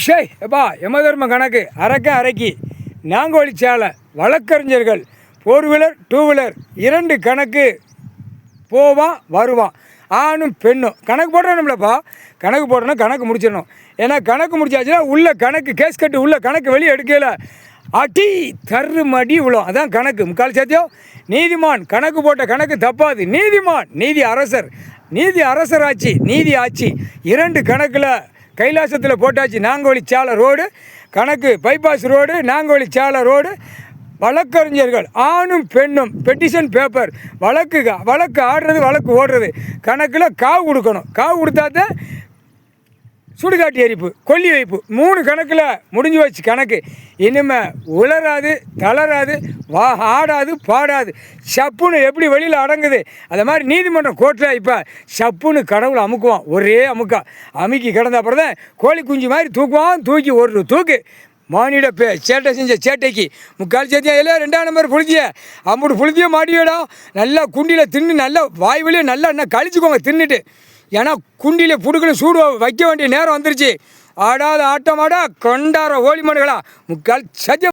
ஷே எப்பா யமதர்ம கணக்கு அரைக்கி நாங்கோலி சாலை வழக்கறிஞர்கள் 4 வீலர் 2 வீலர் 2 கணக்கு போவான் வருவான். ஆணும் பெண்ணும் கணக்கு போடணும்லப்பா. கணக்கு போடணும், கணக்கு முடிச்சிடணும். ஏன்னா கணக்கு முடிச்சாச்சுன்னா உள்ள கணக்கு கேஸ் கட்டு உள்ள கணக்கு வெளியே எடுக்கல, அடி தருமடி விழும். அதான் கணக்கு. முக்கால் சத்தியம் நீதிமான் கணக்கு போட்ட கணக்கு தப்பாது. நீதிமான் நீதி அரசர், நீதி அரசராட்சி, நீதி ஆட்சி 2 கணக்கில் கைலாசத்தில் போட்டாச்சு. நாங்கோலி சாலை ரோடு கணக்கு, பைபாஸ் ரோடு, நாங்கோலி சாலை ரோடு. வழக்கறிஞர்கள் ஆணும் பெண்ணும் பெட்டிஷன் பேப்பர், வழக்கு ஆடுறது வழக்கு ஓடுறது கணக்கில் காவு கொடுக்கணும். காவு கொடுத்தாதான் சுடுகாட்டு எரிப்பு, கொல்லி வைப்பு 3 கணக்கில் முடிஞ்சு வச்சு கணக்கு. இனிமேல் உளராது, தளராது, ஆடாது, பாடாது. சப்புன்னு எப்படி வெளியில் அடங்குது அதை மாதிரி நீதிமன்றம் கோர்ட்டில் இப்போ சப்புன்னு கடவுளை அமுக்குவான். ஒரே அமுக்கி கிடந்த அப்புறம் தான் கோழி குஞ்சு மாதிரி தூக்குவான். தூக்கி ஒரு தூக்கு மானிட சேட்டை செஞ்ச சேட்டைக்கு முக்கால் சேத்தியா இல்லை 2ஆம் நம்பர் புளித்திய அம்புட்டு புளித்திய மாட்டிவிடா. நல்லா குண்டியில் தின்னு நல்லா வாய் வழியே நல்லா என்ன கழிச்சுக்கோங்க தின்னுட்டு. ஏன்னா குண்டியில் புடுக்கணும் சூடு வைக்க வேண்டிய நேரம் வந்துருச்சு. ஆடாத ஆட்டமாடா கொண்டாட ஓலி மனுகளா முக்கால் சத்தியம்.